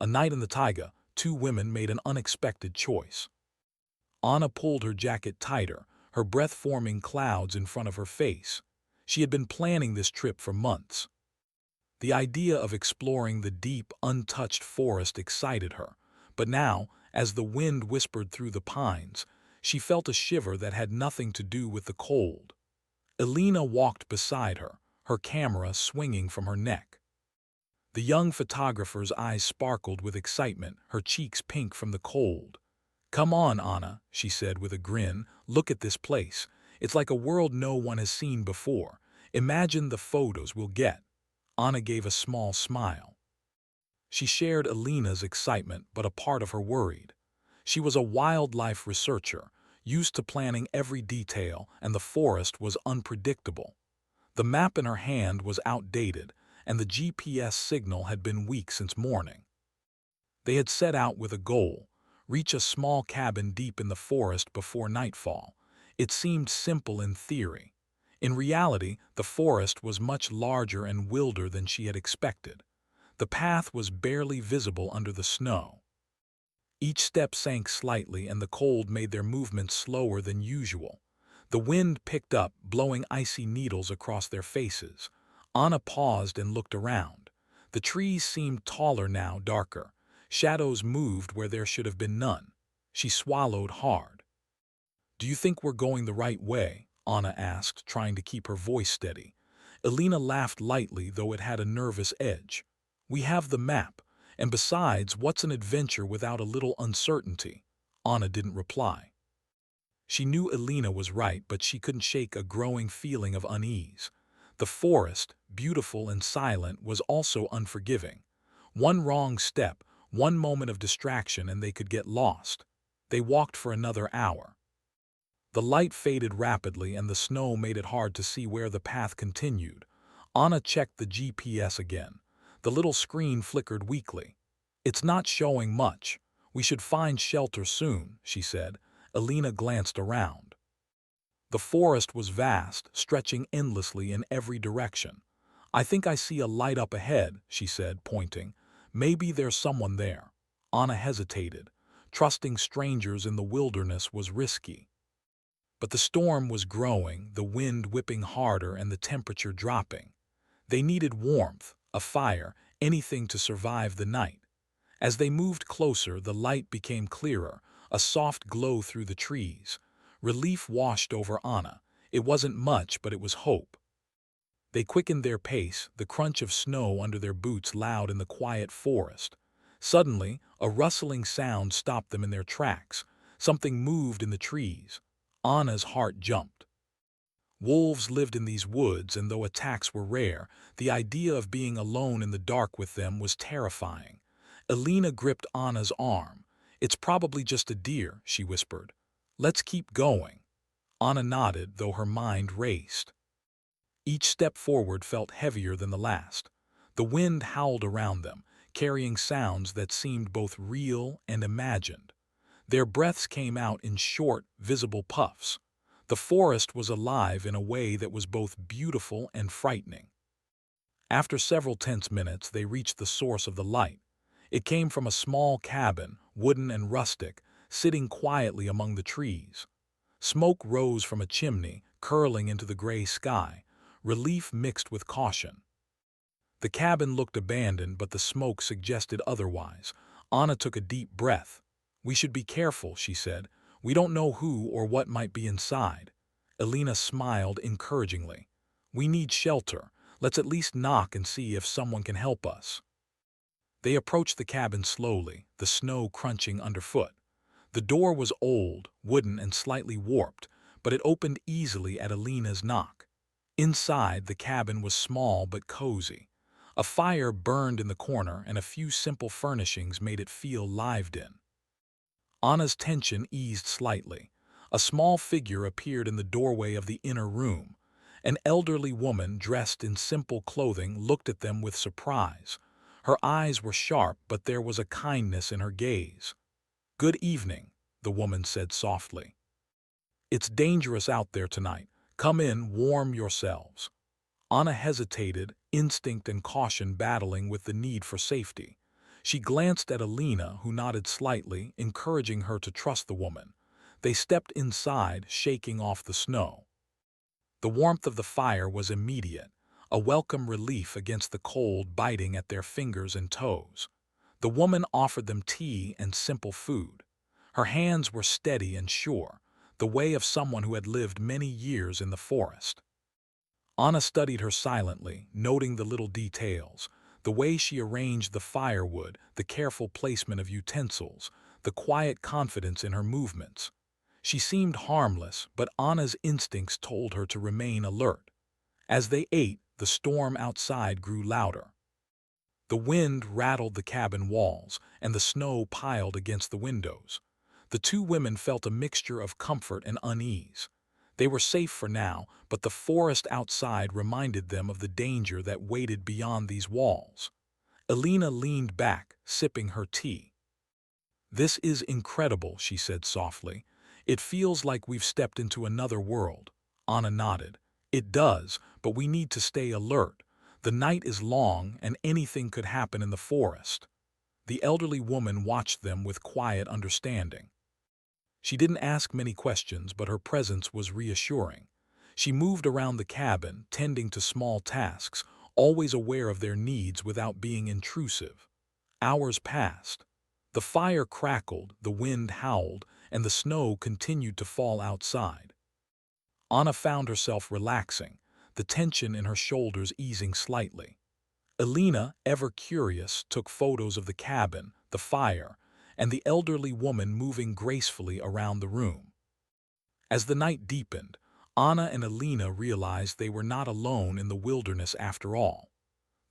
A night in the taiga, two women made an unexpected choice. Anna pulled her jacket tighter, her breath forming clouds in front of her face. She had been planning this trip for months. The idea of exploring the deep, untouched forest excited her, but now, as the wind whispered through the pines, she felt a shiver that had nothing to do with the cold. Elena walked beside her, her camera swinging from her neck. The young photographer's eyes sparkled with excitement, her cheeks pink from the cold. "Come on, Anna," she said with a grin. "Look at this place. It's like a world no one has seen before. Imagine the photos we'll get." Anna gave a small smile. She shared Elena's excitement, but a part of her worried. She was a wildlife researcher, used to planning every detail, and the forest was unpredictable. The map in her hand was outdated, and the GPS signal had been weak since morning. They had set out with a goal: reach a small cabin deep in the forest before nightfall. It seemed simple in theory. In reality, the forest was much larger and wilder than she had expected. The path was barely visible under the snow. Each step sank slightly, and the cold made their movements slower than usual. The wind picked up, blowing icy needles across their faces. Anna paused and looked around. The trees seemed taller now, darker. Shadows moved where there should have been none. She swallowed hard. "Do you think we're going the right way?" Anna asked, trying to keep her voice steady. Elena laughed lightly, though it had a nervous edge. "We have the map, and besides, what's an adventure without a little uncertainty?" Anna didn't reply. She knew Elena was right, but she couldn't shake a growing feeling of unease. The forest, beautiful and silent, was also unforgiving. One wrong step, one moment of distraction, and they could get lost. They walked for another hour. The light faded rapidly, and the snow made it hard to see where the path continued. Anna checked the GPS again. The little screen flickered weakly. "It's not showing much. We should find shelter soon," she said. Elena glanced around. The forest was vast, stretching endlessly in every direction. "I think I see a light up ahead," she said, pointing. "Maybe there's someone there." Anna hesitated. Trusting strangers in the wilderness was risky. But the storm was growing, the wind whipping harder and the temperature dropping. They needed warmth, a fire, anything to survive the night. As they moved closer, the light became clearer, a soft glow through the trees. Relief washed over Anna. It wasn't much, but it was hope. They quickened their pace, the crunch of snow under their boots loud in the quiet forest. Suddenly, a rustling sound stopped them in their tracks. Something moved in the trees. Anna's heart jumped. Wolves lived in these woods, and though attacks were rare, the idea of being alone in the dark with them was terrifying. Elena gripped Anna's arm. "It's probably just a deer," she whispered. "Let's keep going." Anna nodded, though her mind raced. Each step forward felt heavier than the last. The wind howled around them, carrying sounds that seemed both real and imagined. Their breaths came out in short, visible puffs. The forest was alive in a way that was both beautiful and frightening. After several tense minutes, they reached the source of the light. It came from a small cabin, wooden and rustic, sitting quietly among the trees. Smoke rose from a chimney, curling into the gray sky, relief mixed with caution. The cabin looked abandoned, but the smoke suggested otherwise. Anna took a deep breath. "We should be careful," she said. "We don't know who or what might be inside." Elena smiled encouragingly. "We need shelter. Let's at least knock and see if someone can help us." They approached the cabin slowly, the snow crunching underfoot. The door was old, wooden, and slightly warped, but it opened easily at Elena's knock. Inside, the cabin was small but cozy. A fire burned in the corner, and a few simple furnishings made it feel lived in. Anna's tension eased slightly. A small figure appeared in the doorway of the inner room. An elderly woman dressed in simple clothing looked at them with surprise. Her eyes were sharp, but there was a kindness in her gaze. "Good evening," the woman said softly. "It's dangerous out there tonight. Come in, warm yourselves." Anna hesitated, instinct and caution battling with the need for safety. She glanced at Alina, who nodded slightly, encouraging her to trust the woman. They stepped inside, shaking off the snow. The warmth of the fire was immediate, a welcome relief against the cold biting at their fingers and toes. The woman offered them tea and simple food. Her hands were steady and sure, the way of someone who had lived many years in the forest. Anna studied her silently, noting the little details, the way she arranged the firewood, the careful placement of utensils, the quiet confidence in her movements. She seemed harmless, but Anna's instincts told her to remain alert. As they ate, the storm outside grew louder. The wind rattled the cabin walls, and the snow piled against the windows. The two women felt a mixture of comfort and unease. They were safe for now, but the forest outside reminded them of the danger that waited beyond these walls. Alina leaned back, sipping her tea. "This is incredible," she said softly. "It feels like we've stepped into another world." Anna nodded. "It does, but we need to stay alert. The night is long, and anything could happen in the forest." The elderly woman watched them with quiet understanding. She didn't ask many questions, but her presence was reassuring. She moved around the cabin, tending to small tasks, always aware of their needs without being intrusive. Hours passed. The fire crackled, the wind howled, and the snow continued to fall outside. Anna found herself relaxing, the tension in her shoulders easing slightly. Alina, ever curious, took photos of the cabin, the fire, and the elderly woman moving gracefully around the room. As the night deepened, Anna and Alina realized they were not alone in the wilderness after all.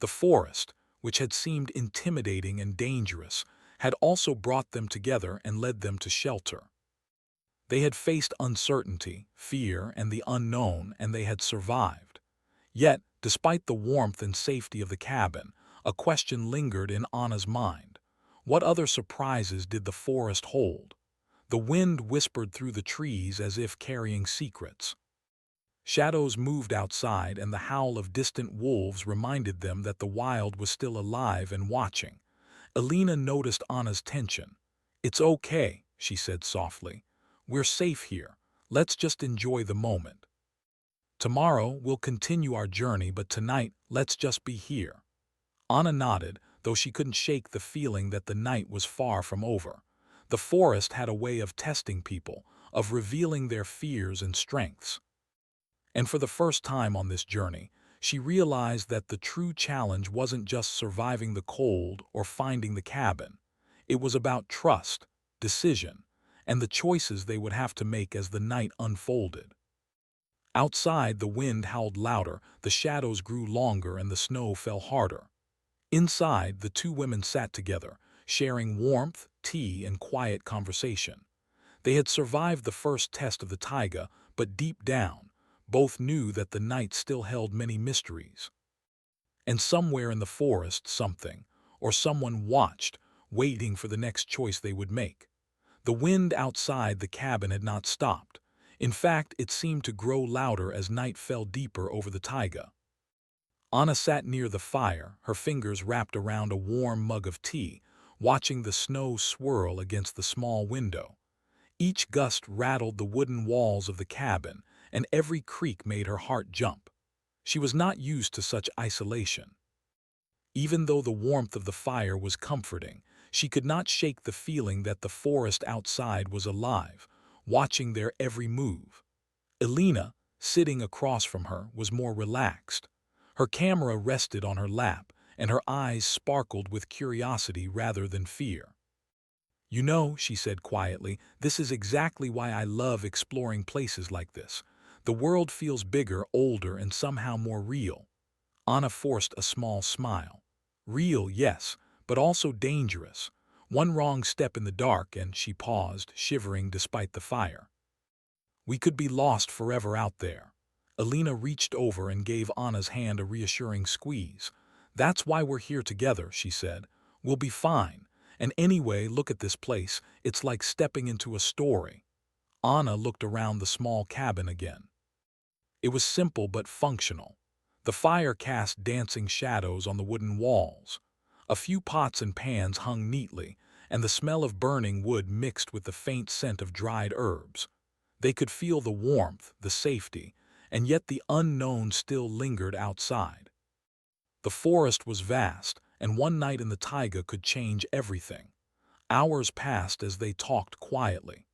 The forest, which had seemed intimidating and dangerous, had also brought them together and led them to shelter. They had faced uncertainty, fear, and the unknown, and they had survived. Yet, despite the warmth and safety of the cabin, a question lingered in Anna's mind. What other surprises did the forest hold? The wind whispered through the trees as if carrying secrets. Shadows moved outside, and the howl of distant wolves reminded them that the wild was still alive and watching. Alina noticed Anna's tension. "It's okay," she said softly. "We're safe here. Let's just enjoy the moment. Tomorrow we'll continue our journey, but tonight let's just be here." Anna nodded, though she couldn't shake the feeling that the night was far from over. The forest had a way of testing people, of revealing their fears and strengths. And for the first time on this journey, she realized that the true challenge wasn't just surviving the cold or finding the cabin. It was about trust, decision, and the choices they would have to make as the night unfolded. Outside, the wind howled louder, the shadows grew longer, and the snow fell harder. Inside, the two women sat together, sharing warmth, tea, and quiet conversation. They had survived the first test of the taiga, but deep down, both knew that the night still held many mysteries. And somewhere in the forest, something, or someone watched, waiting for the next choice they would make. The wind outside the cabin had not stopped. In fact, it seemed to grow louder as night fell deeper over the taiga. Anna sat near the fire, her fingers wrapped around a warm mug of tea, watching the snow swirl against the small window. Each gust rattled the wooden walls of the cabin, and every creak made her heart jump. She was not used to such isolation. Even though the warmth of the fire was comforting, she could not shake the feeling that the forest outside was alive, watching their every move. Alina, sitting across from her, was more relaxed. Her camera rested on her lap, and her eyes sparkled with curiosity rather than fear. "You know," she said quietly, "this is exactly why I love exploring places like this. The world feels bigger, older, and somehow more real." Anna forced a small smile. "Real, yes, but also dangerous. One wrong step in the dark," and she paused, shivering despite the fire. "We could be lost forever out there." Alina reached over and gave Anna's hand a reassuring squeeze. "That's why we're here together," she said. "We'll be fine. And anyway, look at this place. It's like stepping into a story." Anna looked around the small cabin again. It was simple but functional. The fire cast dancing shadows on the wooden walls. A few pots and pans hung neatly, and the smell of burning wood mixed with the faint scent of dried herbs. They could feel the warmth, the safety, and yet the unknown still lingered outside. The forest was vast, and one night in the taiga could change everything. Hours passed as they talked quietly.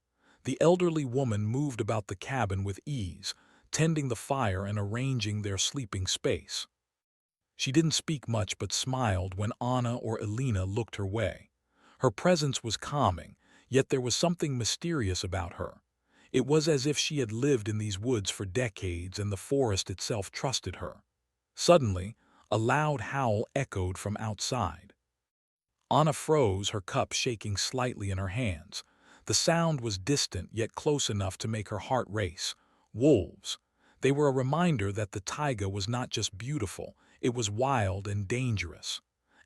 The elderly woman moved about the cabin with ease, tending the fire and arranging their sleeping space. She didn't speak much but smiled when Anna or Elena looked her way. Her presence was calming, yet there was something mysterious about her. It was as if she had lived in these woods for decades and the forest itself trusted her. Suddenly, a loud howl echoed from outside. Anna froze, her cup shaking slightly in her hands. The sound was distant yet close enough to make her heart race. Wolves. They were a reminder that the taiga was not just beautiful, it was wild and dangerous.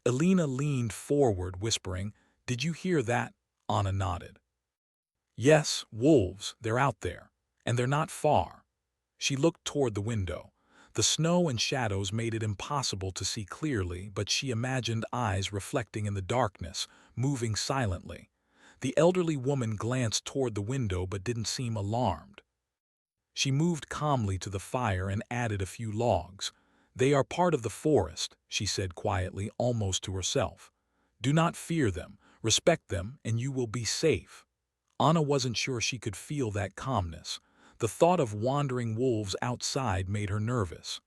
Elena leaned forward, whispering, "Did you hear that?" Anna nodded. "Yes, wolves, they're out there. And they're not far." She looked toward the window. The snow and shadows made it impossible to see clearly, but she imagined eyes reflecting in the darkness, moving silently. The elderly woman glanced toward the window but didn't seem alarmed. She moved calmly to the fire and added a few logs. "They are part of the forest," she said quietly, almost to herself. "Do not fear them, respect them, and you will be safe." Anna wasn't sure she could feel that calmness. The thought of wandering wolves outside made her nervous.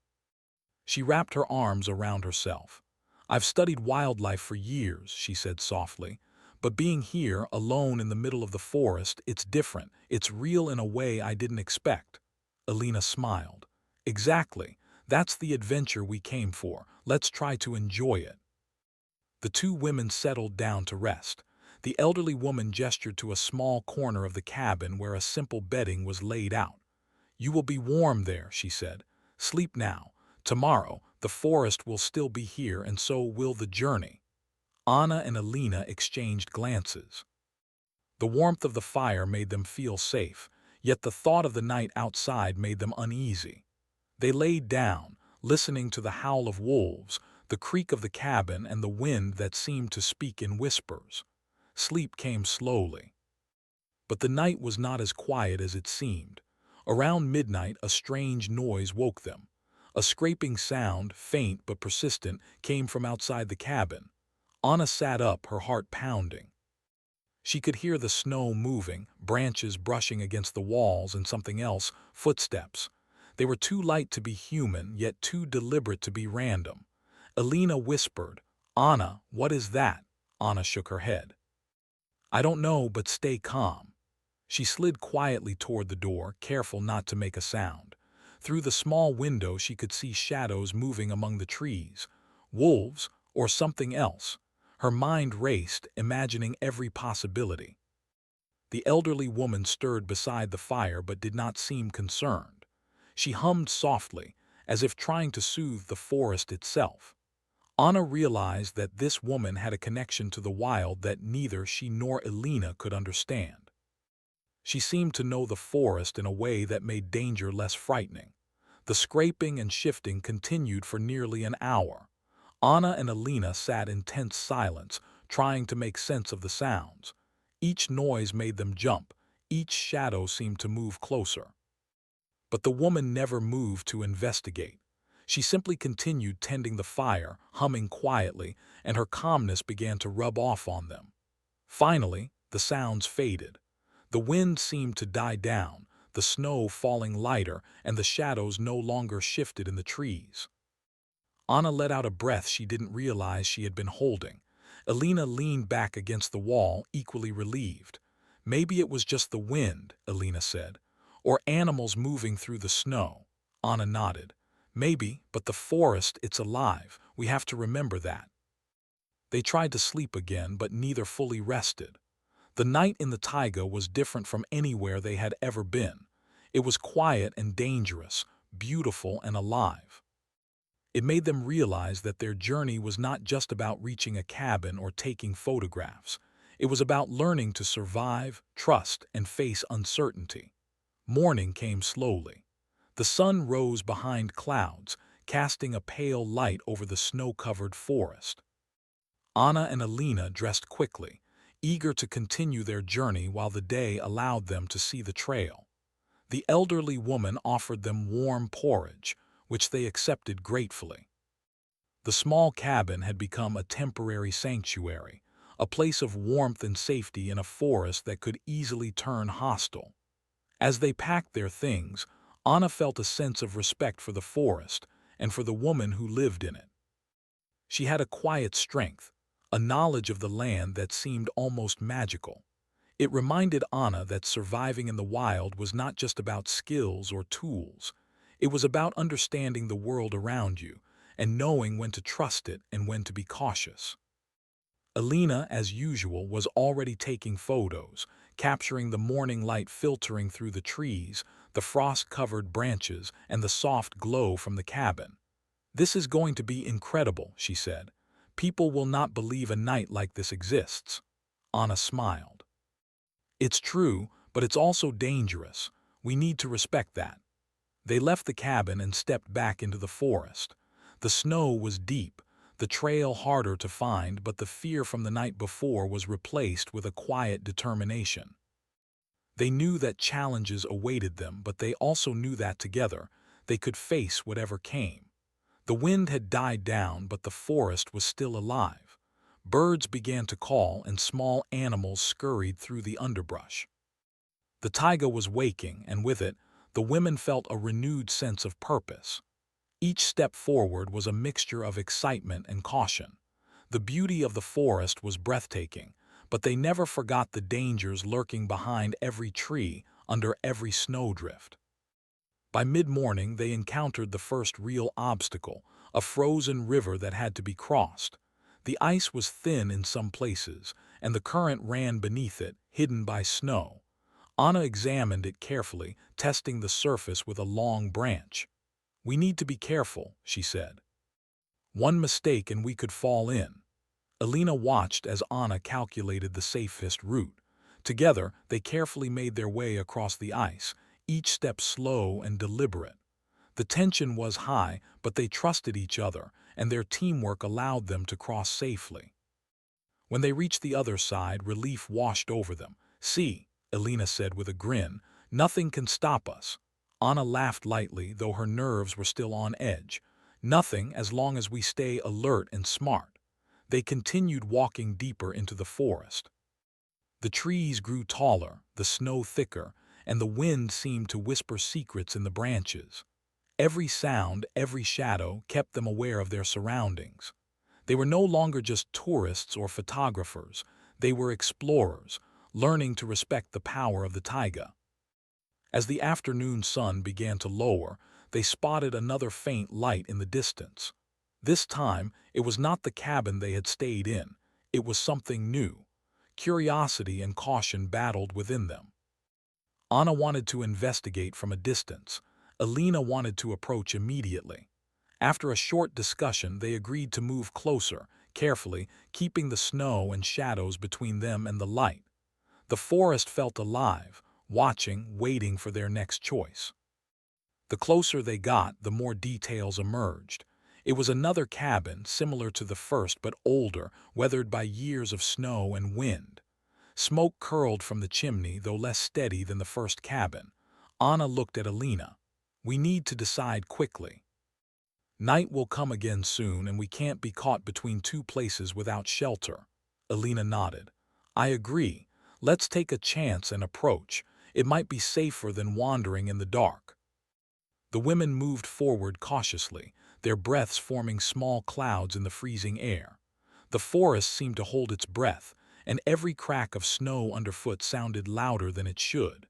She wrapped her arms around herself. "I've studied wildlife for years," she said softly. "But being here, alone in the middle of the forest, it's different. It's real in a way I didn't expect." Elena smiled. "Exactly. That's the adventure we came for. Let's try to enjoy it." The two women settled down to rest. The elderly woman gestured to a small corner of the cabin where a simple bedding was laid out. "You will be warm there," she said. "Sleep now. Tomorrow, the forest will still be here and so will the journey." Anna and Elena exchanged glances. The warmth of the fire made them feel safe, yet the thought of the night outside made them uneasy. They laid down, listening to the howl of wolves, the creak of the cabin, and the wind that seemed to speak in whispers. Sleep came slowly. But the night was not as quiet as it seemed. Around midnight, a strange noise woke them. A scraping sound, faint but persistent, came from outside the cabin. Anna sat up, her heart pounding. She could hear the snow moving, branches brushing against the walls, and something else, footsteps. They were too light to be human, yet too deliberate to be random. Elena whispered, "Anna, what is that?" Anna shook her head. "I don't know, but stay calm." She slid quietly toward the door, careful not to make a sound. Through the small window she could see shadows moving among the trees. Wolves, or something else. Her mind raced, imagining every possibility. The elderly woman stirred beside the fire but did not seem concerned. She hummed softly, as if trying to soothe the forest itself. Anna realized that this woman had a connection to the wild that neither she nor Elena could understand. She seemed to know the forest in a way that made danger less frightening. The scraping and shifting continued for nearly an hour. Anna and Elena sat in tense silence, trying to make sense of the sounds. Each noise made them jump, each shadow seemed to move closer. But the woman never moved to investigate. She simply continued tending the fire, humming quietly, and her calmness began to rub off on them. Finally, the sounds faded. The wind seemed to die down, the snow falling lighter, and the shadows no longer shifted in the trees. Anna let out a breath she didn't realize she had been holding. Elena leaned back against the wall, equally relieved. "Maybe it was just the wind," Elena said. "Or animals moving through the snow." Anna nodded. "Maybe, but the forest, it's alive. We have to remember that." They tried to sleep again, but neither fully rested. The night in the taiga was different from anywhere they had ever been. It was quiet and dangerous, beautiful and alive. It made them realize that their journey was not just about reaching a cabin or taking photographs. It was about learning to survive, trust, and face uncertainty. Morning came slowly. The sun rose behind clouds, casting a pale light over the snow-covered forest. Anna and Alina dressed quickly, eager to continue their journey while the day allowed them to see the trail. The elderly woman offered them warm porridge, which they accepted gratefully. The small cabin had become a temporary sanctuary, a place of warmth and safety in a forest that could easily turn hostile. As they packed their things, Anna felt a sense of respect for the forest and for the woman who lived in it. She had a quiet strength, a knowledge of the land that seemed almost magical. It reminded Anna that surviving in the wild was not just about skills or tools. It was about understanding the world around you and knowing when to trust it and when to be cautious. Alina, as usual, was already taking photos, capturing the morning light filtering through the trees, the frost-covered branches, and the soft glow from the cabin. "This is going to be incredible," she said. "People will not believe a night like this exists." Anna smiled. "It's true, but it's also dangerous. We need to respect that." They left the cabin and stepped back into the forest. The snow was deep, the trail harder to find, but the fear from the night before was replaced with a quiet determination. They knew that challenges awaited them, but they also knew that together they could face whatever came. The wind had died down, but the forest was still alive. Birds began to call and small animals scurried through the underbrush. The taiga was waking, and with it, the women felt a renewed sense of purpose. Each step forward was a mixture of excitement and caution. The beauty of the forest was breathtaking, but they never forgot the dangers lurking behind every tree, under every snowdrift. By mid-morning, they encountered the first real obstacle, a frozen river that had to be crossed. The ice was thin in some places, and the current ran beneath it, hidden by snow. Anna examined it carefully, testing the surface with a long branch. "We need to be careful," she said. "One mistake and we could fall in." Alina watched as Anna calculated the safest route. Together, they carefully made their way across the ice, each step slow and deliberate. The tension was high, but they trusted each other, and their teamwork allowed them to cross safely. When they reached the other side, relief washed over them. "See," Alina said with a grin, "nothing can stop us." Anna laughed lightly, though her nerves were still on edge. "Nothing, as long as we stay alert and smart." They continued walking deeper into the forest. The trees grew taller, the snow thicker, and the wind seemed to whisper secrets in the branches. Every sound, every shadow kept them aware of their surroundings. They were no longer just tourists or photographers. They were explorers, learning to respect the power of the taiga. As the afternoon sun began to lower, they spotted another faint light in the distance. This time, it was not the cabin they had stayed in. It was something new. Curiosity and caution battled within them. Anna wanted to investigate from a distance. Alina wanted to approach immediately. After a short discussion, they agreed to move closer, carefully, keeping the snow and shadows between them and the light. The forest felt alive, watching, waiting for their next choice. The closer they got, the more details emerged. It was another cabin, similar to the first but older, weathered by years of snow and wind. Smoke curled from the chimney, though less steady than the first cabin. Anna looked at Alina. "We need to decide quickly. Night will come again soon, and we can't be caught between two places without shelter." Alina nodded. "I agree. Let's take a chance and approach. It might be safer than wandering in the dark." The women moved forward cautiously, their breaths forming small clouds in the freezing air. The forest seemed to hold its breath, and every crack of snow underfoot sounded louder than it should.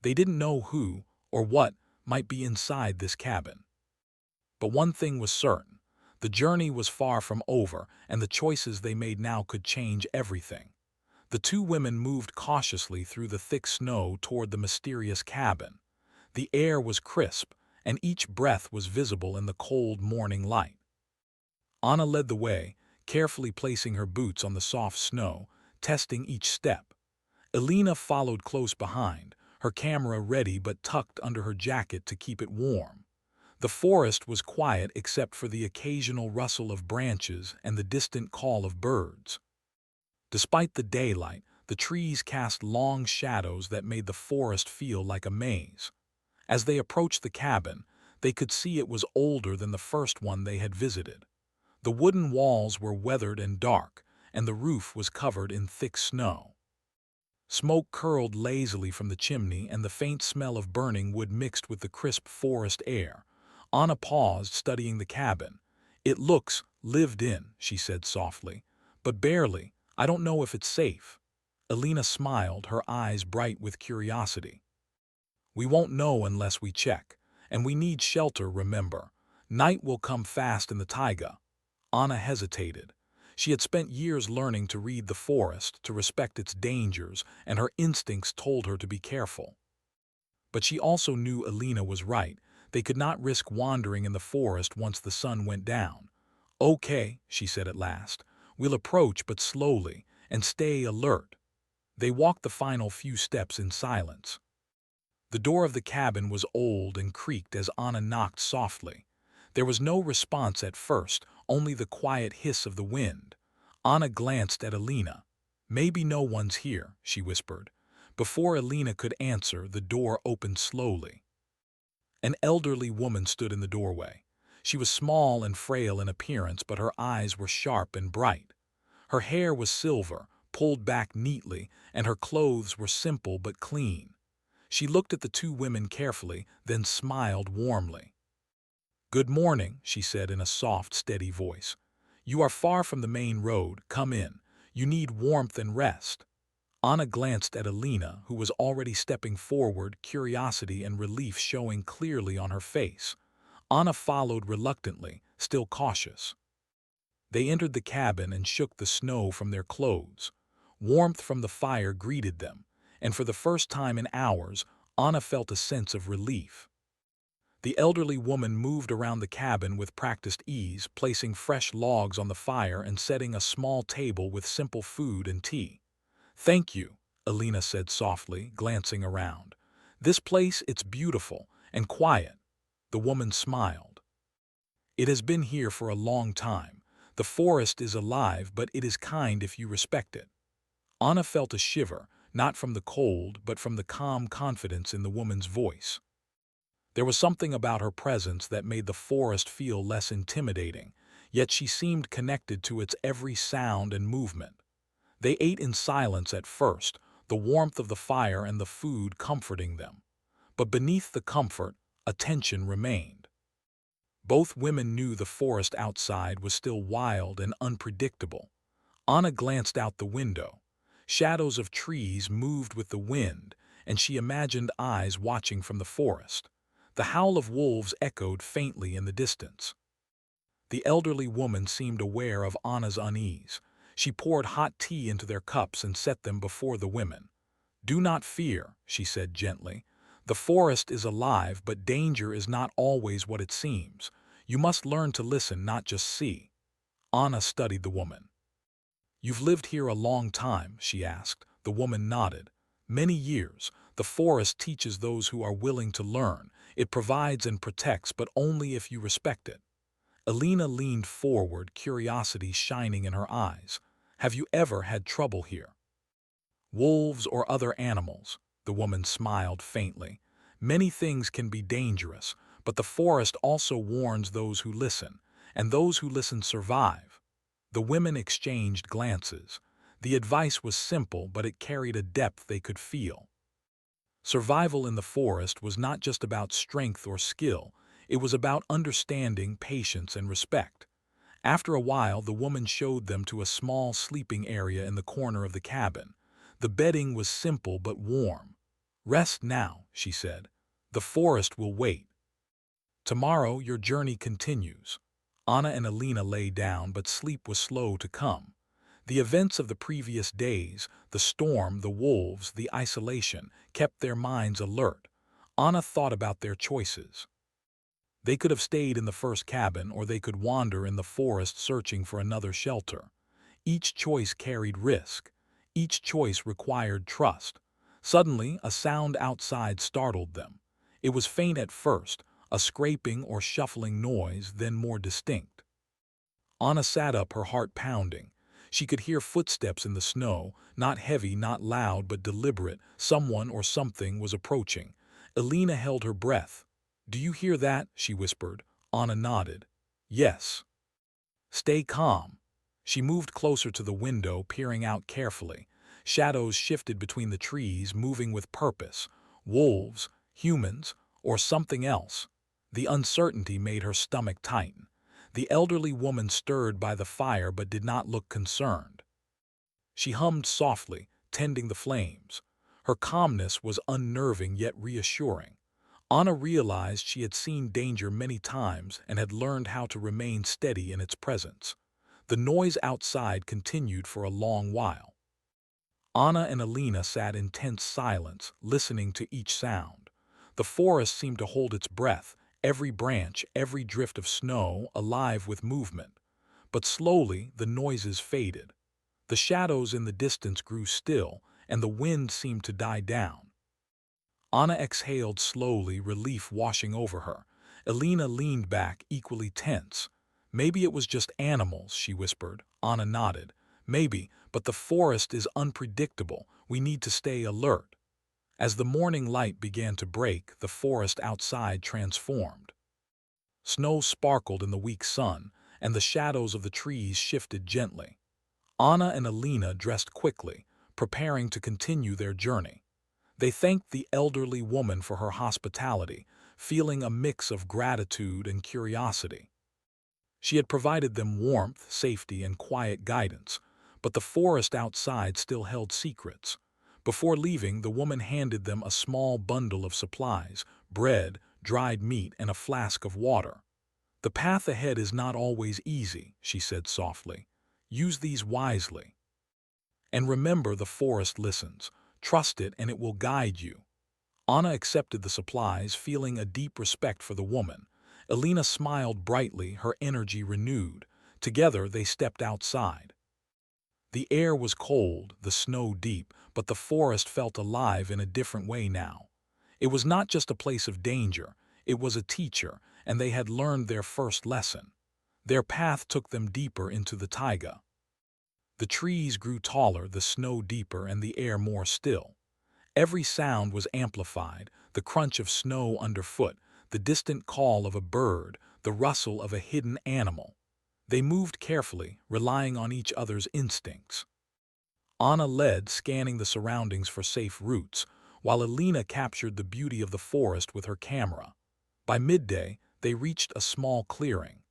They didn't know who, or what, might be inside this cabin. But one thing was certain. The journey was far from over, and the choices they made now could change everything. The two women moved cautiously through the thick snow toward the mysterious cabin. The air was crisp, and each breath was visible in the cold morning light. Anna led the way, carefully placing her boots on the soft snow, testing each step. Alina followed close behind, her camera ready but tucked under her jacket to keep it warm. The forest was quiet except for the occasional rustle of branches and the distant call of birds. Despite the daylight, the trees cast long shadows that made the forest feel like a maze. As they approached the cabin, they could see it was older than the first one they had visited. The wooden walls were weathered and dark, and the roof was covered in thick snow. Smoke curled lazily from the chimney, and the faint smell of burning wood mixed with the crisp forest air. Anna paused, studying the cabin. "It looks lived in," she said softly. "But barely. I don't know if it's safe." Alina smiled, her eyes bright with curiosity. "We won't know unless we check. And we need shelter, remember. Night will come fast in the taiga." Anna hesitated. She had spent years learning to read the forest, to respect its dangers, and her instincts told her to be careful. But she also knew Alina was right. They could not risk wandering in the forest once the sun went down. "Okay," she said at last. "We'll approach, but slowly, and stay alert." They walked the final few steps in silence. The door of the cabin was old and creaked as Anna knocked softly. There was no response at first, only the quiet hiss of the wind. Anna glanced at Alina. "Maybe no one's here," she whispered. Before Alina could answer, the door opened slowly. An elderly woman stood in the doorway. She was small and frail in appearance, but her eyes were sharp and bright. Her hair was silver, pulled back neatly, and her clothes were simple but clean. She looked at the two women carefully, then smiled warmly. "Good morning," she said in a soft, steady voice. "You are far from the main road. Come in. You need warmth and rest." Anna glanced at Alina, who was already stepping forward, curiosity and relief showing clearly on her face. Anna followed reluctantly, still cautious. They entered the cabin and shook the snow from their clothes. Warmth from the fire greeted them, and for the first time in hours, Anna felt a sense of relief. The elderly woman moved around the cabin with practiced ease, placing fresh logs on the fire and setting a small table with simple food and tea. "Thank you," Alina said softly, glancing around. "This place, it's beautiful and quiet." The woman smiled. "It has been here for a long time. The forest is alive, but it is kind if you respect it." Anna felt a shiver, not from the cold, but from the calm confidence in the woman's voice. There was something about her presence that made the forest feel less intimidating, yet she seemed connected to its every sound and movement. They ate in silence at first, the warmth of the fire and the food comforting them. But beneath the comfort, a tension remained. Both women knew the forest outside was still wild and unpredictable. Anna glanced out the window. Shadows of trees moved with the wind, and she imagined eyes watching from the forest. The howl of wolves echoed faintly in the distance. The elderly woman seemed aware of Anna's unease. She poured hot tea into their cups and set them before the women. "Do not fear," she said gently. "The forest is alive, but danger is not always what it seems. You must learn to listen, not just see." Anna studied the woman. "You've lived here a long time?" she asked. The woman nodded. "Many years. The forest teaches those who are willing to learn. It provides and protects, but only if you respect it." Alina leaned forward, curiosity shining in her eyes. "Have you ever had trouble here?" "Wolves or other animals?" The woman smiled faintly. "Many things can be dangerous, but the forest also warns those who listen, and those who listen survive." The women exchanged glances. The advice was simple, but it carried a depth they could feel. Survival in the forest was not just about strength or skill, it was about understanding, patience, and respect. After a while, the woman showed them to a small sleeping area in the corner of the cabin. The bedding was simple but warm. "Rest now," she said. "The forest will wait. Tomorrow your journey continues." Anna and Alina lay down, but sleep was slow to come. The events of the previous days, the storm, the wolves, the isolation, kept their minds alert. Anna thought about their choices. They could have stayed in the first cabin, or they could wander in the forest searching for another shelter. Each choice carried risk. Each choice required trust. Suddenly, a sound outside startled them. It was faint at first, a scraping or shuffling noise, then more distinct. Anna sat up, her heart pounding. She could hear footsteps in the snow, not heavy, not loud, but deliberate. Someone or something was approaching. Elena held her breath. "Do you hear that?" she whispered. Anna nodded. "Yes." "Stay calm." She moved closer to the window, peering out carefully. Shadows shifted between the trees, moving with purpose. Wolves, humans, or something else. The uncertainty made her stomach tighten. The elderly woman stirred by the fire but did not look concerned. She hummed softly, tending the flames. Her calmness was unnerving yet reassuring. Anna realized she had seen danger many times and had learned how to remain steady in its presence. The noise outside continued for a long while. Anna and Elena sat in tense silence, listening to each sound. The forest seemed to hold its breath, every branch, every drift of snow alive with movement. But slowly the noises faded. The shadows in the distance grew still, and the wind seemed to die down. Anna exhaled slowly, relief washing over her. Elena leaned back, equally tense. "Maybe it was just animals," she whispered. Anna nodded. "Maybe, but the forest is unpredictable. We need to stay alert." As the morning light began to break, the forest outside transformed. Snow sparkled in the weak sun, and the shadows of the trees shifted gently. Anna and Elena dressed quickly, preparing to continue their journey. They thanked the elderly woman for her hospitality, feeling a mix of gratitude and curiosity. She had provided them warmth, safety, and quiet guidance, but the forest outside still held secrets. Before leaving, the woman handed them a small bundle of supplies: bread, dried meat, and a flask of water. "The path ahead is not always easy," she said softly. "Use these wisely. And remember, the forest listens. Trust it and it will guide you." Anna accepted the supplies, feeling a deep respect for the woman. Elena smiled brightly, her energy renewed. Together they stepped outside. The air was cold, the snow deep, but the forest felt alive in a different way now. It was not just a place of danger, it was a teacher, and they had learned their first lesson. Their path took them deeper into the taiga. The trees grew taller, the snow deeper, and the air more still. Every sound was amplified: the crunch of snow underfoot, the distant call of a bird, the rustle of a hidden animal. They moved carefully, relying on each other's instincts. Anna led, scanning the surroundings for safe routes, while Elena captured the beauty of the forest with her camera. By midday, they reached a small clearing.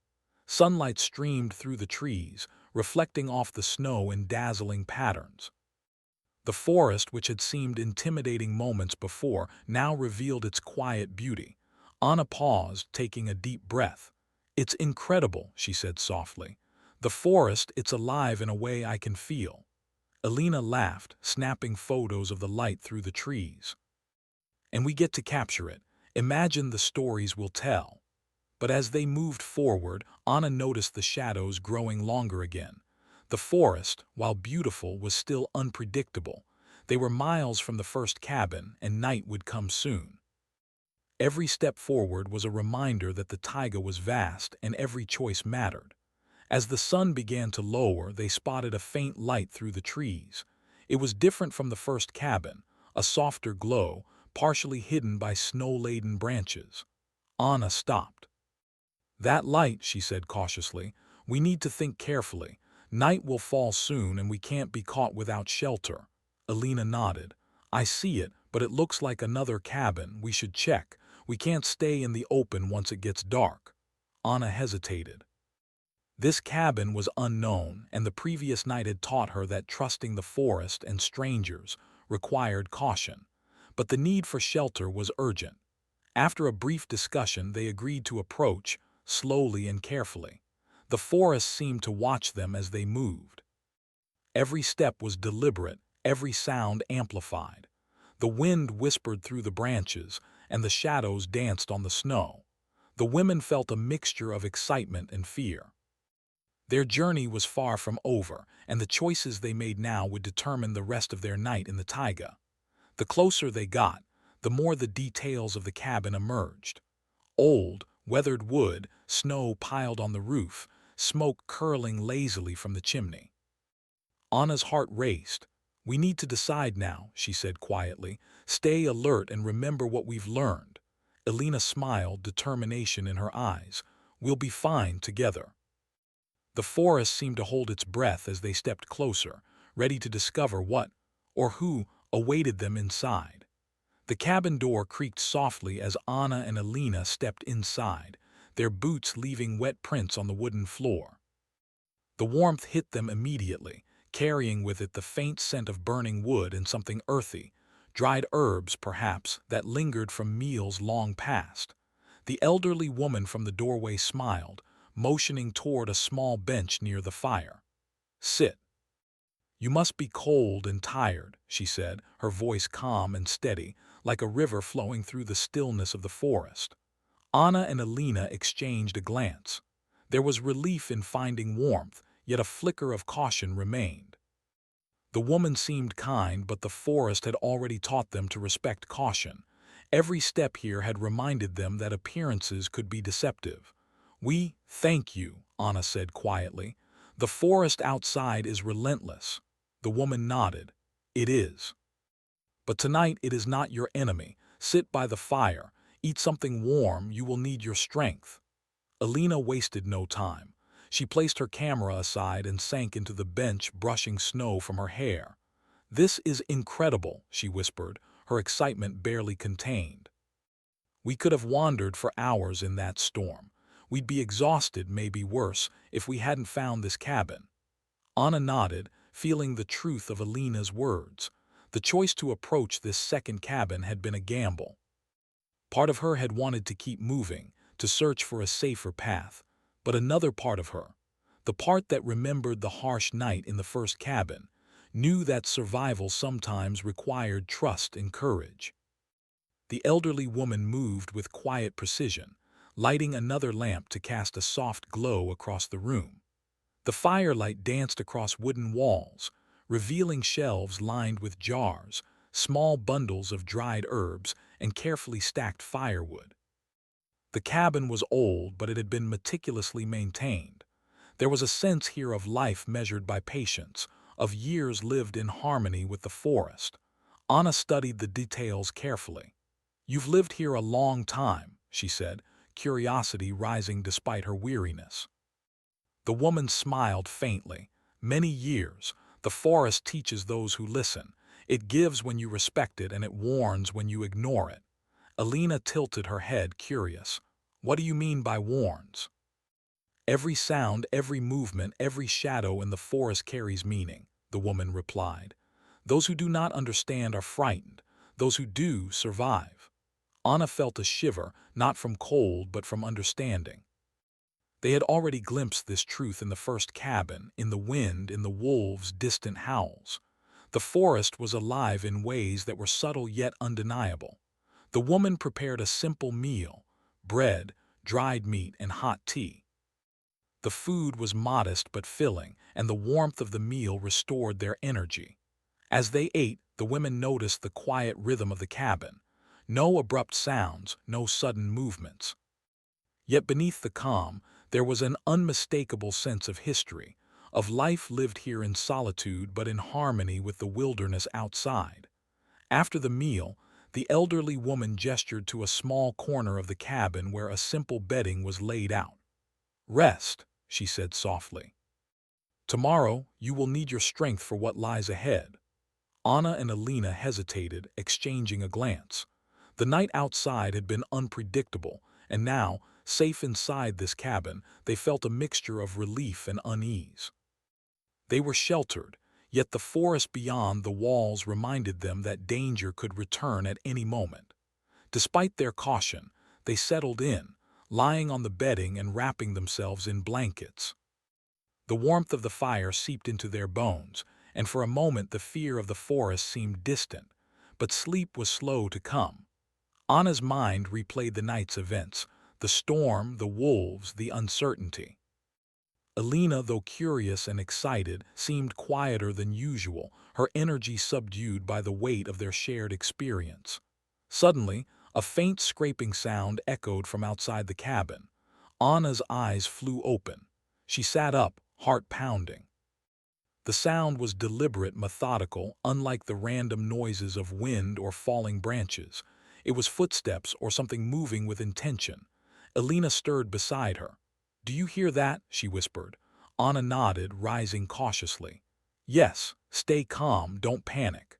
Sunlight streamed through the trees, reflecting off the snow in dazzling patterns. The forest, which had seemed intimidating moments before, now revealed its quiet beauty. Anna paused, taking a deep breath. "It's incredible," she said softly. "The forest, it's alive in a way I can feel." Elena laughed, snapping photos of the light through the trees. "And we get to capture it. Imagine the stories we'll tell." But as they moved forward, Anna noticed the shadows growing longer again. The forest, while beautiful, was still unpredictable. They were miles from the first cabin, and night would come soon. Every step forward was a reminder that the taiga was vast, and every choice mattered. As the sun began to lower, they spotted a faint light through the trees. It was different from the first cabin, a softer glow, partially hidden by snow-laden branches. Anna stopped. "That light," she said cautiously. "We need to think carefully. Night will fall soon and we can't be caught without shelter." Elena nodded. "I see it, but it looks like another cabin. We should check. We can't stay in the open once it gets dark." Anna hesitated. This cabin was unknown, and the previous night had taught her that trusting the forest and strangers required caution. But the need for shelter was urgent. After a brief discussion, they agreed to approach, slowly and carefully. The forest seemed to watch them as they moved. Every step was deliberate, every sound amplified. The wind whispered through the branches, and the shadows danced on the snow. The women felt a mixture of excitement and fear. Their journey was far from over, and the choices they made now would determine the rest of their night in the taiga. The closer they got, the more the details of the cabin emerged. Old, weathered wood, snow piled on the roof, smoke curling lazily from the chimney. Anna's heart raced. "We need to decide now," she said quietly. "Stay alert and remember what we've learned." Elena smiled, determination in her eyes. "We'll be fine together." The forest seemed to hold its breath as they stepped closer, ready to discover what, or who, awaited them inside. The cabin door creaked softly as Anna and Elena stepped inside, their boots leaving wet prints on the wooden floor. The warmth hit them immediately, carrying with it the faint scent of burning wood and something earthy, dried herbs perhaps, that lingered from meals long past. The elderly woman from the doorway smiled, motioning toward a small bench near the fire. "Sit. You must be cold and tired," she said, her voice calm and steady, like a river flowing through the stillness of the forest. Anna and Elena exchanged a glance. There was relief in finding warmth, yet a flicker of caution remained. The woman seemed kind, but the forest had already taught them to respect caution. Every step here had reminded them that appearances could be deceptive. "We thank you," Anna said quietly. "The forest outside is relentless." The woman nodded. "It is. But tonight it is not your enemy. Sit by the fire. Eat something warm. You will need your strength." Elena wasted no time. She placed her camera aside and sank into the bench, brushing snow from her hair. "This is incredible," she whispered, her excitement barely contained. "We could have wandered for hours in that storm. We'd be exhausted, maybe worse, if we hadn't found this cabin." Anna nodded, feeling the truth of Elena's words. The choice to approach this second cabin had been a gamble. Part of her had wanted to keep moving, to search for a safer path, but another part of her, the part that remembered the harsh night in the first cabin, knew that survival sometimes required trust and courage. The elderly woman moved with quiet precision, lighting another lamp to cast a soft glow across the room. The firelight danced across wooden walls, revealing shelves lined with jars, small bundles of dried herbs, and carefully stacked firewood. The cabin was old, but it had been meticulously maintained. There was a sense here of life measured by patience, of years lived in harmony with the forest. Anna studied the details carefully. "You've lived here a long time," she said, curiosity rising despite her weariness. The woman smiled faintly. "Many years. The forest teaches those who listen. It gives when you respect it, and it warns when you ignore it." Elena tilted her head, curious. "What do you mean by warns?" "Every sound, every movement, every shadow in the forest carries meaning," the woman replied. "Those who do not understand are frightened. Those who do survive." Anna felt a shiver, not from cold but from understanding. They had already glimpsed this truth in the first cabin, in the wind, in the wolves' distant howls. The forest was alive in ways that were subtle yet undeniable. The woman prepared a simple meal: bread, dried meat, and hot tea. The food was modest but filling, and the warmth of the meal restored their energy. As they ate, the women noticed the quiet rhythm of the cabin. No abrupt sounds, no sudden movements. Yet beneath the calm, there was an unmistakable sense of history, of life lived here in solitude but in harmony with the wilderness outside. After the meal, the elderly woman gestured to a small corner of the cabin where a simple bedding was laid out. "Rest," she said softly. "Tomorrow you will need your strength for what lies ahead." Anna and Elena hesitated, exchanging a glance. The night outside had been unpredictable, and now, safe inside this cabin, they felt a mixture of relief and unease. They were sheltered, yet the forest beyond the walls reminded them that danger could return at any moment. Despite their caution, they settled in, lying on the bedding and wrapping themselves in blankets. The warmth of the fire seeped into their bones, and for a moment the fear of the forest seemed distant, but sleep was slow to come. Anna's mind replayed the night's events: the storm, the wolves, the uncertainty. Elena, though curious and excited, seemed quieter than usual, her energy subdued by the weight of their shared experience. Suddenly, A faint scraping sound echoed from outside the cabin. Anna's eyes flew open. She sat up, heart pounding. The sound was deliberate, methodical, unlike the random noises of wind or falling branches. It was footsteps or something moving with intention. Elena stirred beside her. "Do you hear that?" she whispered. Anna nodded, rising cautiously. "Yes, stay calm, don't panic."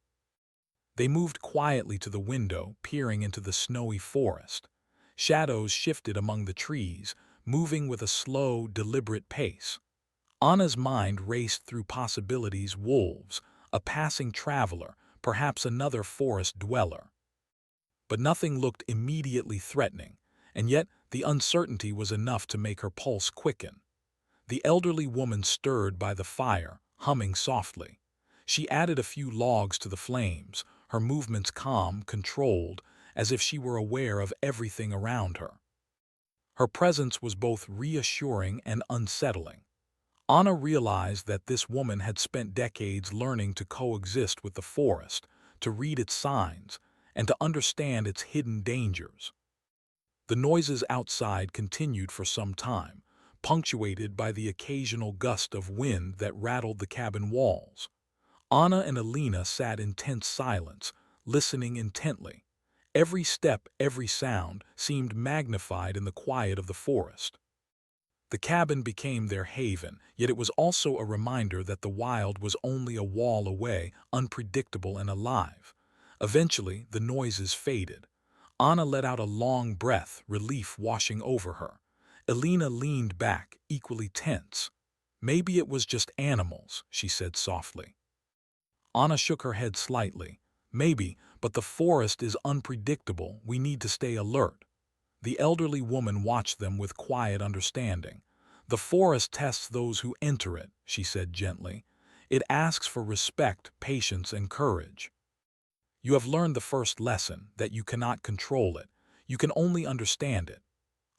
They moved quietly to the window, peering into the snowy forest. Shadows shifted among the trees, moving with a slow, deliberate pace. Anna's mind raced through possibilities: wolves, a passing traveler, perhaps another forest dweller. But nothing looked immediately threatening, and yet the uncertainty was enough to make her pulse quicken. The elderly woman stirred by the fire, humming softly. She added a few logs to the flames, her movements calm, controlled, as if she were aware of everything around her. Her presence was both reassuring and unsettling. Anna realized that this woman had spent decades learning to coexist with the forest, to read its signs, and to understand its hidden dangers. The noises outside continued for some time, punctuated by the occasional gust of wind that rattled the cabin walls. Anna and Elena sat in tense silence, listening intently. Every step, every sound, seemed magnified in the quiet of the forest. The cabin became their haven, yet it was also a reminder that the wild was only a wall away, unpredictable and alive. Eventually, the noises faded. Anna let out a long breath, relief washing over her. Elena leaned back, equally tense. "Maybe it was just animals," she said softly. Anna shook her head slightly. "Maybe, but the forest is unpredictable. We need to stay alert." The elderly woman watched them with quiet understanding. "The forest tests those who enter it," she said gently. "It asks for respect, patience, and courage. You have learned the first lesson, that you cannot control it. You can only understand it."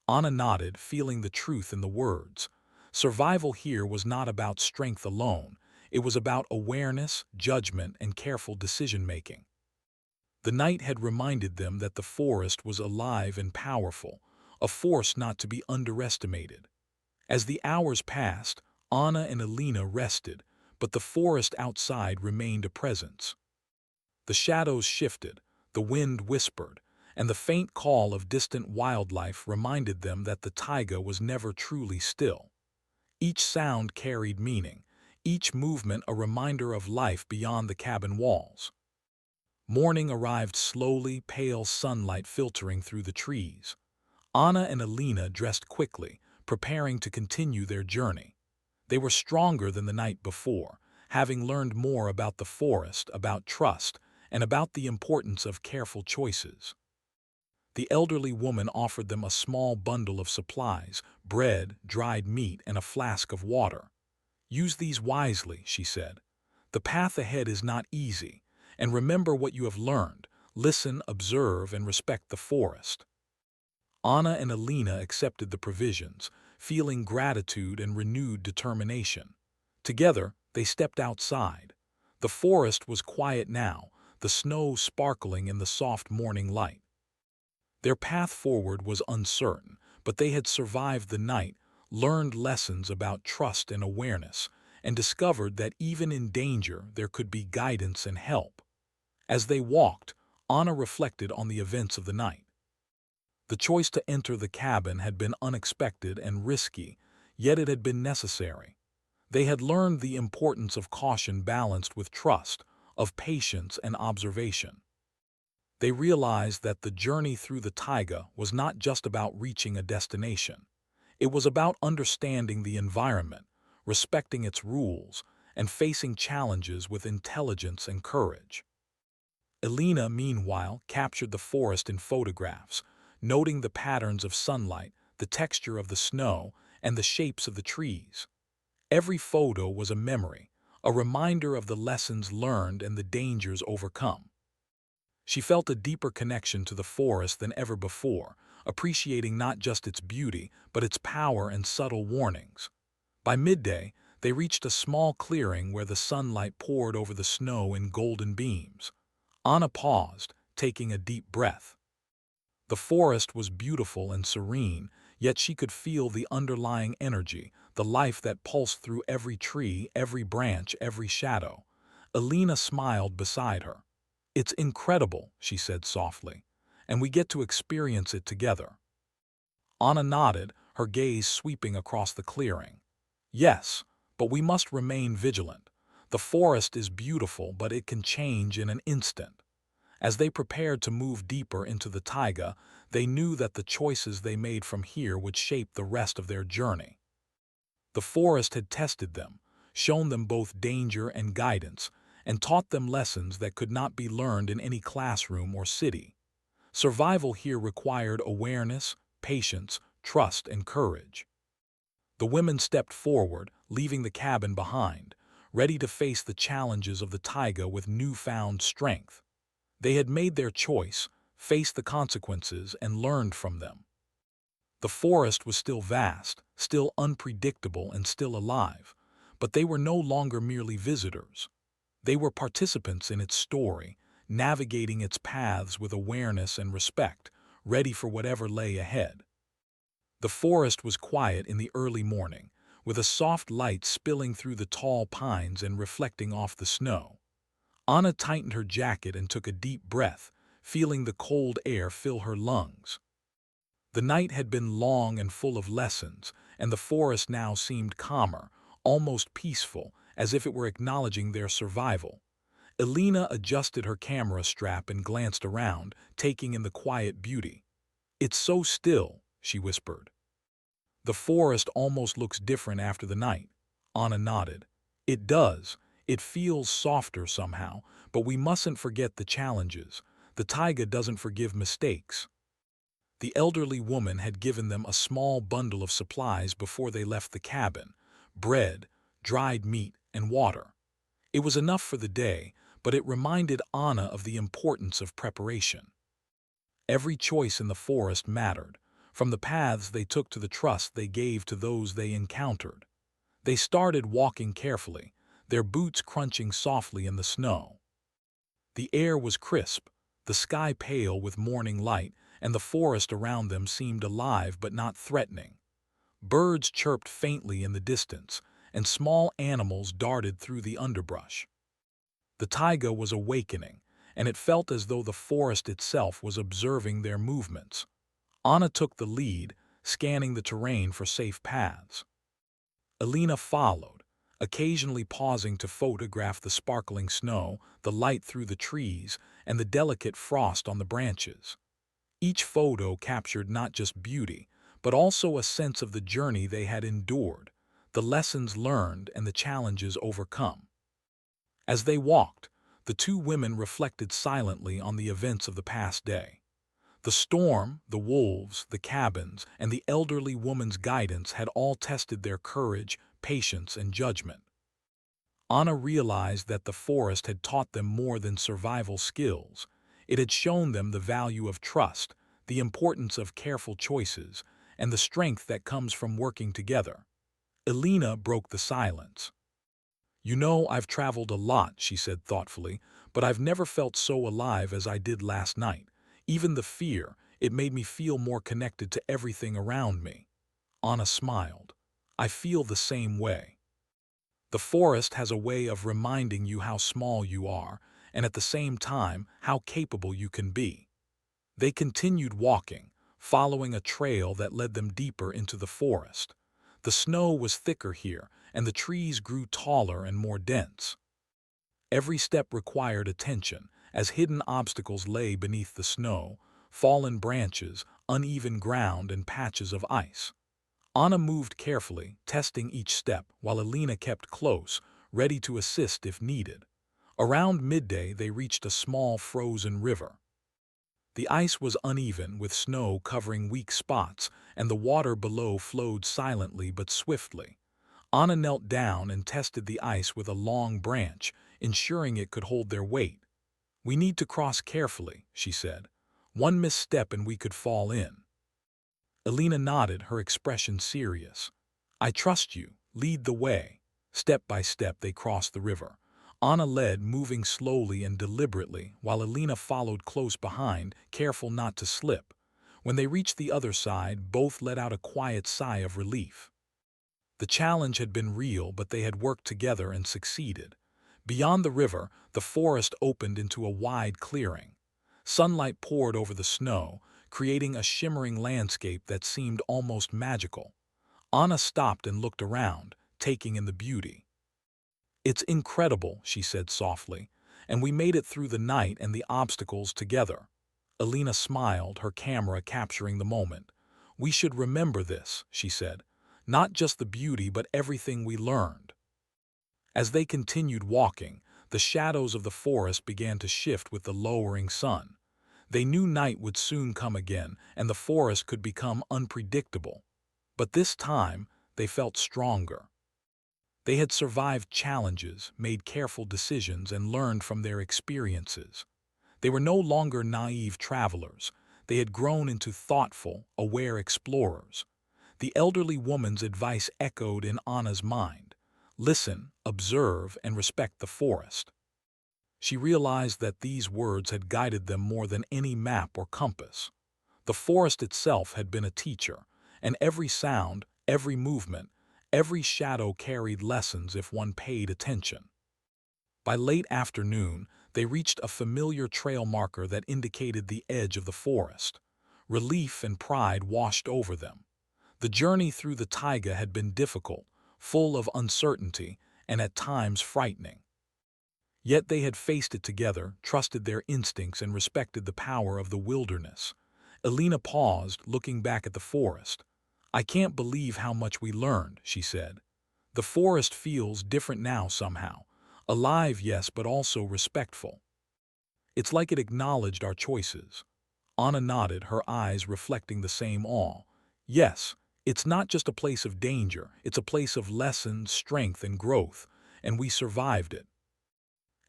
Anna nodded, feeling the truth in the words. Survival here was not about strength alone. It was about awareness, judgment, and careful decision-making. The night had reminded them that the forest was alive and powerful, a force not to be underestimated. As the hours passed, Anna and Elena rested, but the forest outside remained a presence. The shadows shifted, the wind whispered, and the faint call of distant wildlife reminded them that the taiga was never truly still. Each sound carried meaning, each movement a reminder of life beyond the cabin walls. Morning arrived slowly, pale sunlight filtering through the trees. Anna and Elena dressed quickly, preparing to continue their journey. They were stronger than the night before, having learned more about the forest, about trust, and about the importance of careful choices. The elderly woman offered them a small bundle of supplies: bread, dried meat, and a flask of water. "Use these wisely," she said. "The path ahead is not easy, and remember what you have learned: listen, observe, and respect the forest." Anna and Elena accepted the provisions, feeling gratitude and renewed determination. Together, they stepped outside. The forest was quiet now, the snow sparkling in the soft morning light. Their path forward was uncertain, but they had survived the night, learned lessons about trust and awareness, and discovered that even in danger there could be guidance and help. As they walked, Anna reflected on the events of the night. The choice to enter the cabin had been unexpected and risky, yet it had been necessary. They had learned the importance of caution balanced with trust, of patience and observation. They realized that the journey through the taiga was not just about reaching a destination. It was about understanding the environment, respecting its rules, and facing challenges with intelligence and courage. Elena, meanwhile, captured the forest in photographs, noting the patterns of sunlight, the texture of the snow, and the shapes of the trees. Every photo was a memory, a reminder of the lessons learned and the dangers overcome. She felt a deeper connection to the forest than ever before, appreciating not just its beauty, but its power and subtle warnings. By midday, they reached a small clearing where the sunlight poured over the snow in golden beams. Anna paused, taking a deep breath. The forest was beautiful and serene, yet she could feel the underlying energy, the life that pulsed through every tree, every branch, every shadow. Alina smiled beside her. "It's incredible," she said softly, "and we get to experience it together." Anna nodded, her gaze sweeping across the clearing. "Yes, but we must remain vigilant. The forest is beautiful, but it can change in an instant." As they prepared to move deeper into the taiga, they knew that the choices they made from here would shape the rest of their journey. The forest had tested them, shown them both danger and guidance, and taught them lessons that could not be learned in any classroom or city. Survival here required awareness, patience, trust, and courage. The women stepped forward, leaving the cabin behind, ready to face the challenges of the taiga with newfound strength. They had made their choice, faced the consequences, and learned from them. The forest was still vast, still unpredictable, and still alive, but they were no longer merely visitors. They were participants in its story, navigating its paths with awareness and respect, ready for whatever lay ahead. The forest was quiet in the early morning, with a soft light spilling through the tall pines and reflecting off the snow. Anna tightened her jacket and took a deep breath, feeling the cold air fill her lungs. The night had been long and full of lessons, and the forest now seemed calmer, almost peaceful, as if it were acknowledging their survival. Alina adjusted her camera strap and glanced around, taking in the quiet beauty. "It's so still," she whispered. "The forest almost looks different after the night." Anna nodded. "It does. It feels softer somehow, but we mustn't forget the challenges. The taiga doesn't forgive mistakes." The elderly woman had given them a small bundle of supplies before they left the cabin: bread, dried meat, and water. It was enough for the day, but it reminded Anna of the importance of preparation. Every choice in the forest mattered, from the paths they took to the trust they gave to those they encountered. They started walking carefully, their boots crunching softly in the snow. The air was crisp, the sky pale with morning light, and the forest around them seemed alive but not threatening. Birds chirped faintly in the distance, and small animals darted through the underbrush. The taiga was awakening, and it felt as though the forest itself was observing their movements. Anna took the lead, scanning the terrain for safe paths. Alina followed, occasionally pausing to photograph the sparkling snow, the light through the trees, and the delicate frost on the branches. Each photo captured not just beauty, but also a sense of the journey they had endured, the lessons learned, and the challenges overcome. As they walked, the two women reflected silently on the events of the past day. The storm, the wolves, the cabins, and the elderly woman's guidance had all tested their courage, patience, and judgment. Anna realized that the forest had taught them more than survival skills. It had shown them the value of trust, the importance of careful choices, and the strength that comes from working together. Alina broke the silence. "You know, I've traveled a lot," she said thoughtfully, "but I've never felt so alive as I did last night. Even the fear, it made me feel more connected to everything around me." Anna smiled. "I feel the same way. The forest has a way of reminding you how small you are, and at the same time, how capable you can be." They continued walking, following a trail that led them deeper into the forest. The snow was thicker here, and the trees grew taller and more dense. Every step required attention, as hidden obstacles lay beneath the snow, fallen branches, uneven ground, and patches of ice. Anna moved carefully, testing each step, while Alina kept close, ready to assist if needed. Around midday, they reached a small frozen river. The ice was uneven, with snow covering weak spots, and the water below flowed silently but swiftly. Anna knelt down and tested the ice with a long branch, ensuring it could hold their weight. "We need to cross carefully," she said. "One misstep and we could fall in." Alina nodded, her expression serious. "I trust you. Lead the way." Step by step they crossed the river. Anna led, moving slowly and deliberately, while Alina followed close behind, careful not to slip. When they reached the other side, both let out a quiet sigh of relief. The challenge had been real, but they had worked together and succeeded. Beyond the river, the forest opened into a wide clearing. Sunlight poured over the snow, creating a shimmering landscape that seemed almost magical. Anna stopped and looked around, taking in the beauty. "It's incredible," she said softly, "and we made it through the night and the obstacles together." Alina smiled, her camera capturing the moment. "We should remember this," she said. "Not just the beauty, but everything we learned." As they continued walking, the shadows of the forest began to shift with the lowering sun. They knew night would soon come again, and the forest could become unpredictable. But this time, they felt stronger. They had survived challenges, made careful decisions, and learned from their experiences. They were no longer naive travelers. They had grown into thoughtful, aware explorers. The elderly woman's advice echoed in Anna's mind. Listen, observe, and respect the forest. She realized that these words had guided them more than any map or compass. The forest itself had been a teacher, and every sound, every movement, every shadow carried lessons if one paid attention. By late afternoon, they reached a familiar trail marker that indicated the edge of the forest. Relief and pride washed over them. The journey through the taiga had been difficult, full of uncertainty, and at times frightening. Yet they had faced it together, trusted their instincts, and respected the power of the wilderness. Alina paused, looking back at the forest. "I can't believe how much we learned," she said. "The forest feels different now somehow. Alive, yes, but also respectful. It's like it acknowledged our choices." Anna nodded, her eyes reflecting the same awe. "Yes, it's not just a place of danger, it's a place of lessons, strength, and growth, and we survived it."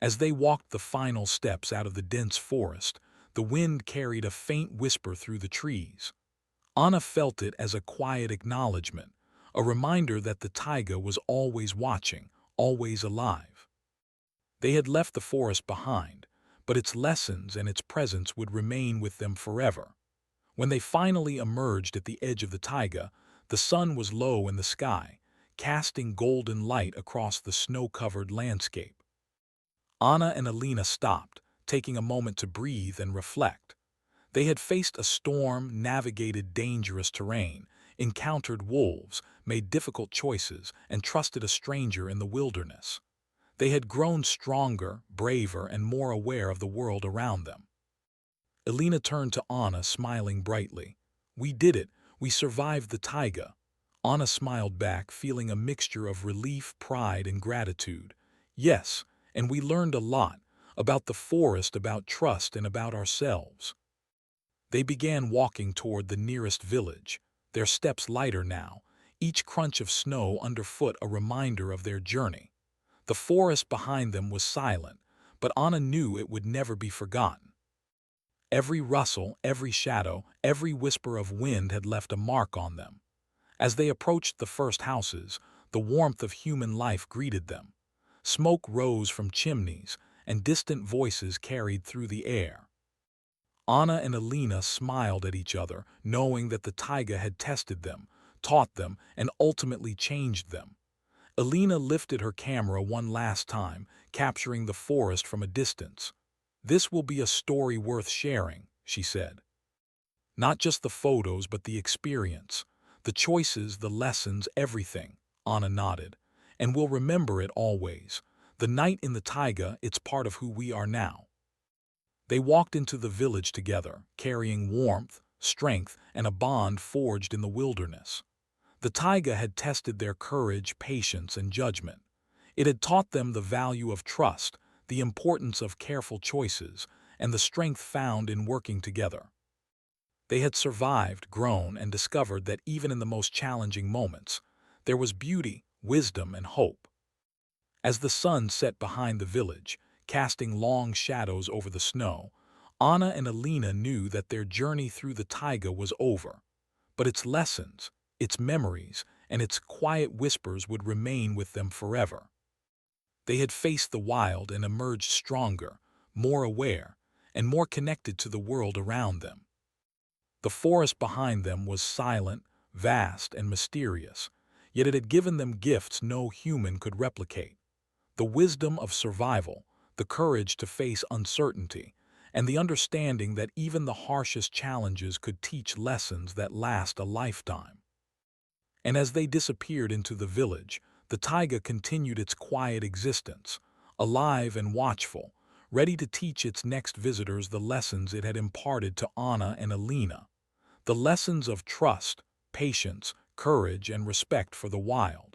As they walked the final steps out of the dense forest, the wind carried a faint whisper through the trees. Anna felt it as a quiet acknowledgement, a reminder that the taiga was always watching, always alive. They had left the forest behind, but its lessons and its presence would remain with them forever. When they finally emerged at the edge of the taiga, the sun was low in the sky, casting golden light across the snow-covered landscape. Anna and Alina stopped, taking a moment to breathe and reflect. They had faced a storm, navigated dangerous terrain, encountered wolves, made difficult choices, and trusted a stranger in the wilderness. They had grown stronger, braver, and more aware of the world around them. Alina turned to Anna, smiling brightly. "We did it. We survived the taiga." Anna smiled back, feeling a mixture of relief, pride, and gratitude. "Yes, and we learned a lot, about the forest, about trust, and about ourselves." They began walking toward the nearest village, their steps lighter now, each crunch of snow underfoot a reminder of their journey. The forest behind them was silent, but Anna knew it would never be forgotten. Every rustle, every shadow, every whisper of wind had left a mark on them. As they approached the first houses, the warmth of human life greeted them. Smoke rose from chimneys, and distant voices carried through the air. Anna and Alina smiled at each other, knowing that the taiga had tested them, taught them, and ultimately changed them. Alina lifted her camera one last time, capturing the forest from a distance. "This will be a story worth sharing," she said. "Not just the photos, but the experience. The choices, the lessons, everything," Anna nodded. "And we'll remember it always. The night in the taiga, it's part of who we are now." They walked into the village together, carrying warmth, strength, and a bond forged in the wilderness. The taiga had tested their courage, patience, and judgment. It had taught them the value of trust, the importance of careful choices, and the strength found in working together. They had survived, grown, and discovered that even in the most challenging moments, there was beauty, wisdom, and hope. As the sun set behind the village, casting long shadows over the snow, Anna and Alina knew that their journey through the taiga was over. But its lessons, its memories, and its quiet whispers would remain with them forever. They had faced the wild and emerged stronger, more aware, and more connected to the world around them. The forest behind them was silent, vast, and mysterious, yet it had given them gifts no human could replicate. The wisdom of survival, the courage to face uncertainty, and the understanding that even the harshest challenges could teach lessons that last a lifetime. And as they disappeared into the village, the taiga continued its quiet existence, alive and watchful, ready to teach its next visitors the lessons it had imparted to Anna and Alina, the lessons of trust, patience, courage, and respect for the wild.